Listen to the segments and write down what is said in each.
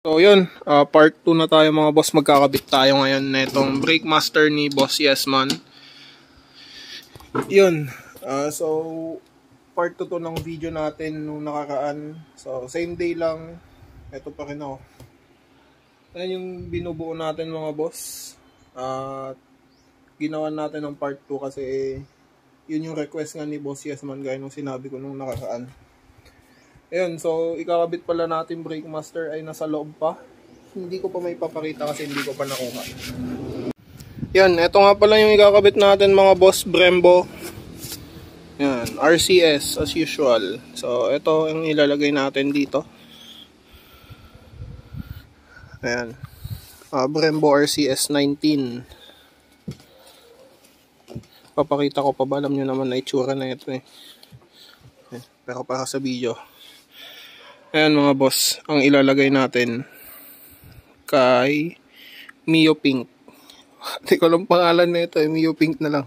So yun, part 2 na tayo mga boss. Magkakabit tayo ngayon na itong brake master ni Boss Yesman. Yun, so part 2 to ng video natin nung nakaraan. So same day lang, ito pa rin ako. Ayan yung binubuo natin mga boss. At ginawa natin ng part 2 kasi yun yung request nga ni Boss Yesman gaya nung sinabi ko nung nakaraan. Ayun, so ikakabit pala natin brake master ay nasa loob pa. Hindi ko pa may papakita kasi hindi ko pa nakuha. Yan, eto nga pala yung ikakabit natin mga boss, Brembo. Yan, RCS as usual. So ito yung ilalagay natin dito. Ayan, Brembo RCS 19. Papakita ko pa ba, alam nyo naman na itsura na ito eh. Pero para sa video. Ayan mga boss, ang ilalagay natin kay Mio Pink. Hindi ko lang pangalan na ito, Mio Pink na lang.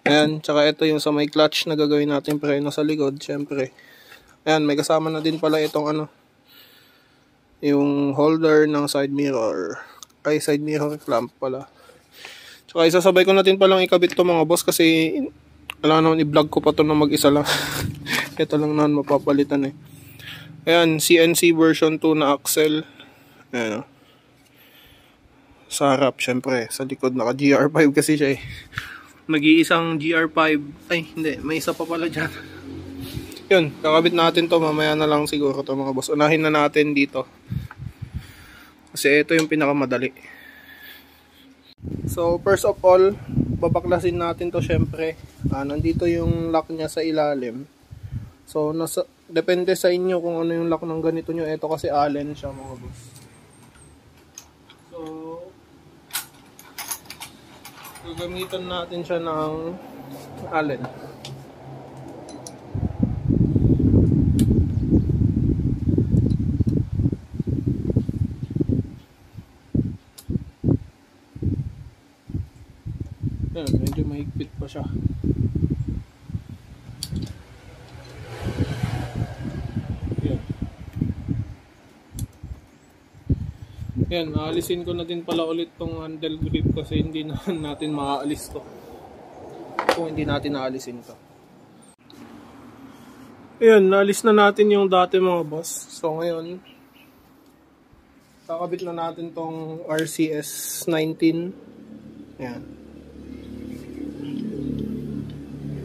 Ayan, tsaka ito yung sa may clutch na gagawin natin preno sa likod, syempre. Ayan, may kasama na din pala itong ano, yung holder ng side mirror. Ay, side mirror clamp pala. Tsaka isasabay ko natin palang ikabit to mga boss kasi wala naman i-vlog ko pa to na mag-isa lang. Ito lang naman mapapalitan eh. Ayan, CNC version 2 na axle. Ayan o. Sa harap, syempre. Sa likod, naka GR5 kasi siya eh. Mag-iisang GR5. Ay, hindi. May isa pa pala dyan. Yun, kakabit natin to. Mamaya na lang siguro to mga boss. Unahin na natin dito. Kasi ito yung pinakamadali. So, first of all, babaklasin natin to syempre. Nandito yung lock niya sa ilalim. So, depende sa inyo kung ano yung lock ng ganito nyo. Ito kasi Allen siya mga boss. So, gagamitan natin siya ng Allen. Ayan, medyo mahigpit pa siya. Yan, aalisin ko na din pala ulit tong handle grip kasi hindi na natin maaalis to kung hindi natin aalisin to. Ayan, naalis na natin yung dati mga boss. So ngayon, kakabit na natin tong RCS 19. Ayan.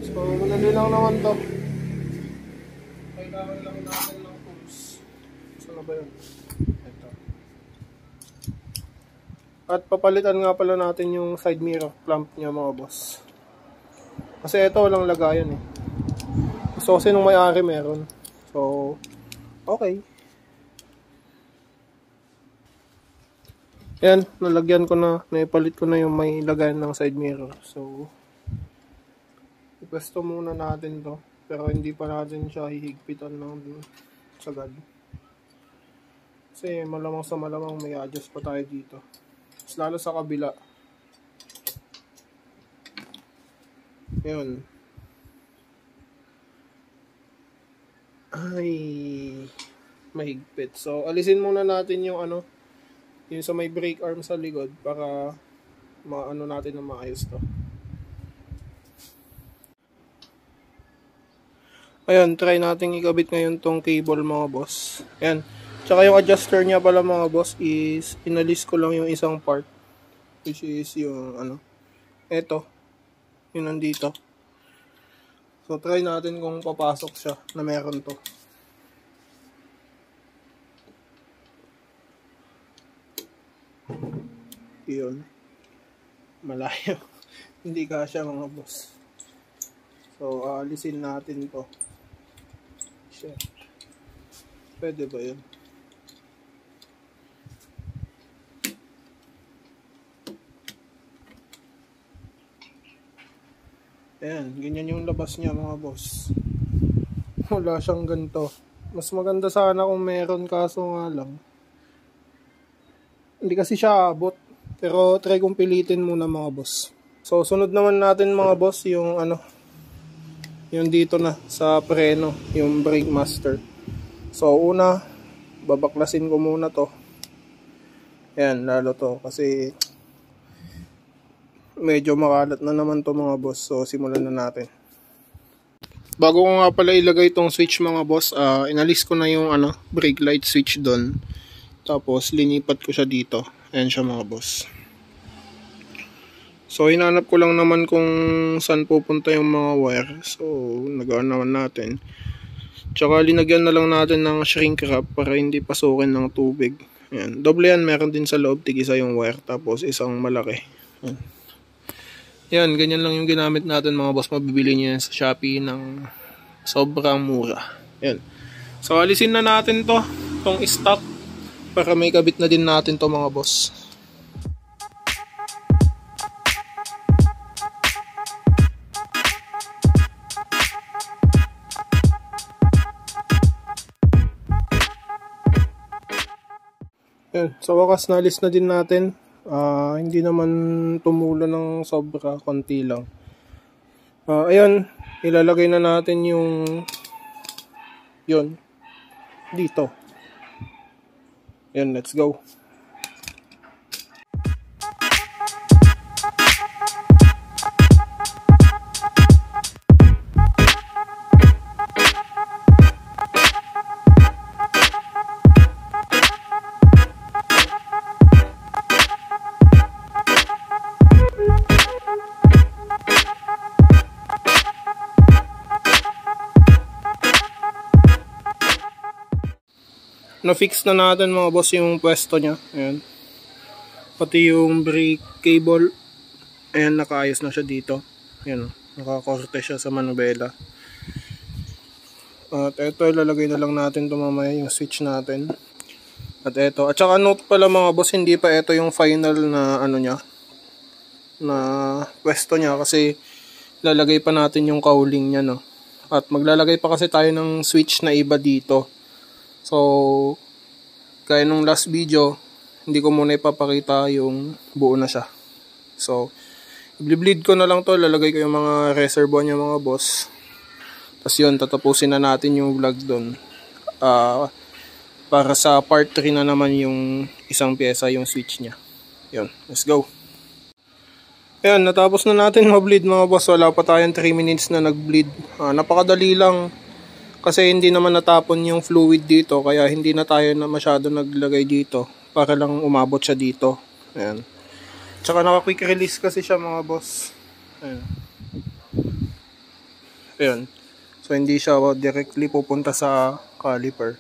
So madali lang naman to. Kailangan lang natin ng tools. Saan na ba yun? Ito. At papalitan nga pala natin yung side mirror clamp niya mga boss. Kasi ito walang lagayan eh. So kasi nung may-ari meron. So, okay. Yan, nalagyan ko na, naipalit ko na yung may lagayan ng side mirror. So, ipwesto muna natin to. Pero hindi pa natin siya hihigpitan ng sagad. Kasi malamang sa malamang may adjust pa tayo dito. Mas lalo sa kabila. Yun. Ay, mahigpit. So, alisin muna natin yung ano, yung sa may brake arm sa likod para maano natin na maayos to. Ayan, try natin ikabit ngayon tong cable mga boss. Ayan. Tsaka yung adjuster niya pala mga boss is inalis ko lang yung isang part. Which is yung ano. Eto. Yung nandito. So try natin kung papasok siya na meron to. Yun. Malayo. Hindi kasya mga boss. So alisin natin to. Shit. Pwede ba yun? Ayan, ganyan yung labas niya mga boss. Wala siyang ganito. Mas maganda sana kung meron kaso nga lang. Hindi kasi siya abot. Pero try kong pilitin muna mga boss. So sunod naman natin mga boss yung ano. Yung dito na sa preno. Yung brake master. So una, babaklasin ko muna to. Ayan, lalo to kasi medyo makalat na naman to mga boss. So simulan na natin. Bago ko nga pala ilagay itong switch mga boss, inalis ko na yung brake light switch doon. Tapos linipat ko siya dito. Ayan siya mga boss. So hinanap ko lang naman kung saan pupunta yung mga wire. So nagawa naman natin. Tsaka linagyan na lang natin ng shrink wrap para hindi pasukin ng tubig. Ayan. Doble yan, meron din sa loob, tig-isa yung wire, tapos isang malaki. Ayan. Yan, ganyan lang yung ginamit natin mga boss. Mabibili nyo yan sa Shopee ng sobrang mura. Ayan. So alisin na natin to, itong stock, para may kabit na din natin to mga boss. Ayan, sa wakas nalis na din natin. Hindi naman tumulo ng sobra, konti lang. Ayan, ilalagay na natin yung yun dito. Ayan, let's go. Na-fix na natin mga boss yung pwesto niya. Ayan. Pati yung brake cable. Ayan, nakaayos na siya dito. Ayan, nakakorte siya sa manubela. At eto, ilalagay na lang natin ito mamaya yung switch natin. At eto. At saka note pala mga boss, hindi pa eto yung final na niya. Na pwesto niya kasi lalagay pa natin yung cowling niya, no. At maglalagay pa kasi tayo ng switch na iba dito. So, kaya nung last video, hindi ko muna ipapakita yung buo na siya. So, i-bleed ko na lang to, lalagay ko yung mga reservoir niya mga boss. Tapos yun, tatapusin na natin yung vlog doon. Para sa part 3 na naman yung isang pyesa, yung switch niya. Yun, let's go. Ayan, natapos na natin ma-bleed mga boss. Wala pa tayong 3 minutes na nag-bleed. Napakadali lang. Kasi hindi naman natapon yung fluid dito, kaya hindi na tayo na masyado naglagay dito para lang umabot siya dito. Ayan. Tsaka naka-quick release kasi siya mga boss. Ayan. Ayan. So hindi siya directly pupunta sa caliper.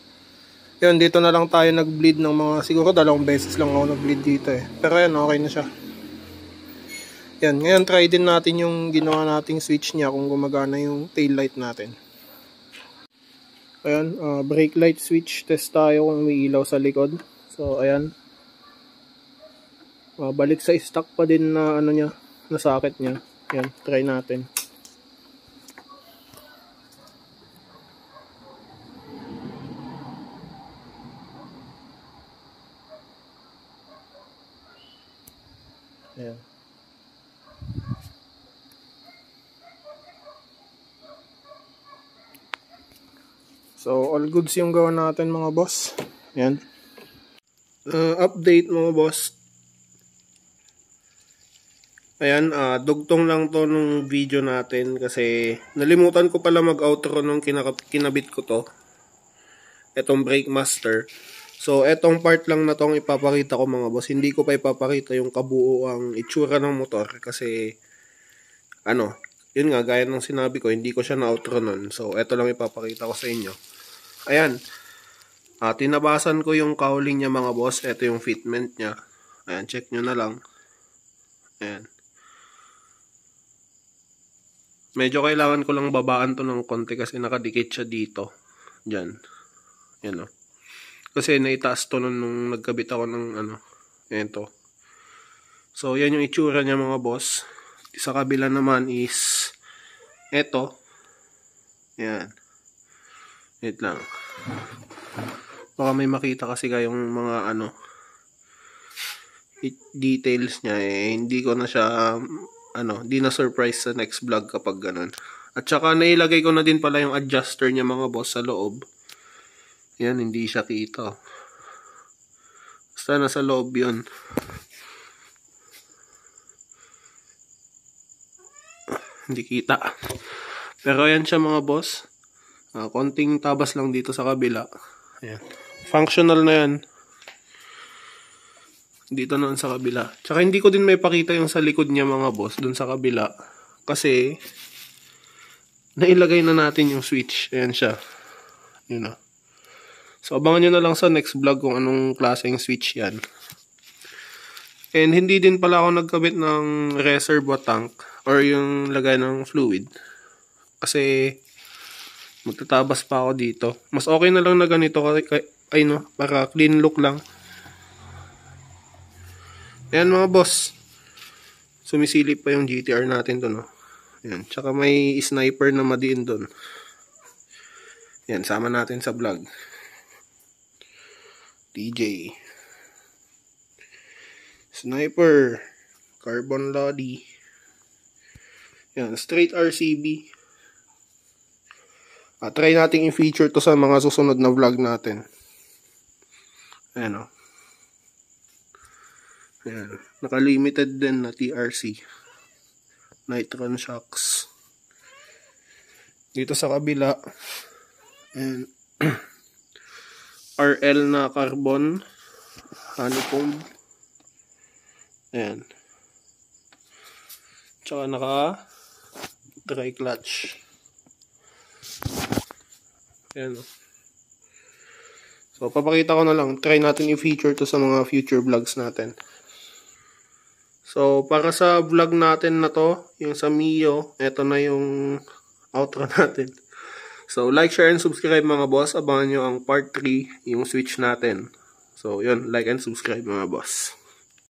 Ayan, dito na lang tayo nag-bleed ng mga, siguro 2 beses lang ako nag-bleed dito eh. Pero ayan, okay na siya. Ayan, ngayon try din natin yung ginawa nating switch niya kung gumagana yung tail light natin. Ayan, brake light switch test tayo kung may ilaw sa likod. So ayan, balik sa stock pa din na niya, na socket niya. Ayan, try natin. Ayan. So, all goods yung gawa natin mga boss. Ayan. Update mga boss. Ayan, dugtong lang to nung video natin kasi nalimutan ko pala mag-outro nung kinabit ko to. Etong brake master. So, etong part lang na tong ipapakita ko mga boss. Hindi ko pa ipapakita yung kabuuang itsura ng motor kasi yun nga, gaya ng sinabi ko, hindi ko siya na-outro nun. So, eto lang ipapakita ko sa inyo. Ayan. Tinabasan ko yung cowling niya mga boss. Ito yung fitment niya. Ayan, check nyo na lang. Ayan. Medyo kailangan ko lang babaan to ng konti kasi nakadikit siya dito. Diyan. Ayan o. Kasi naitaas to nung nagkabit ako ng ayan to. So, yan yung itsura niya mga boss. Sa kabila naman is eto. Ayan. Wait lang. Baka may makita kasi kayong mga details niya hindi ko na siya di na surprise sa next vlog kapag ganun. At saka nailagay ko na din pala yung adjuster niya mga boss sa loob. Yan, hindi siya kita. Basta nasa loob yun. Hindi kita. Pero ayan siya mga boss. Konting tabas lang dito sa kabila. Ayan. Functional na yan. Dito noon sa kabila. Tsaka hindi ko din may pakita yung sa likod niya mga boss. Dun sa kabila. Kasi nailagay na natin yung switch. Ayan siya. Yun na. So abangan nyo na lang sa next vlog kung anong klaseng switch yan. And hindi din pala ako nagkabit ng reservoir tank or yung lagay ng fluid. Kasi magtatabas pa ako dito. Mas okay na lang na ganito ay no, para clean look lang. Ayan mga boss. Sumisilip pa yung GTR natin doon, no. Ayan, tsaka may sniper na madiin doon. Ayan, sama natin sa vlog. DJ. Sniper. Carbon Lodi. Ayan, straight RCB. Try natin i-feature to sa mga susunod na vlog natin. Ayan o. Ayan. Naka-limited din na TRC. Nitron shocks. Dito sa kabila. Ayan. RL na carbon. Honeycomb. Ayan. Tsaka naka dry clutch. Ayan o. So, papakita ko na lang. Try natin i-feature to sa mga future vlogs natin. So, para sa vlog natin na to, yung sa Mio, eto na yung outro natin. So, like, share, and subscribe mga boss. Abangan nyo ang part 3, yung switch natin. So, yun, like and subscribe mga boss.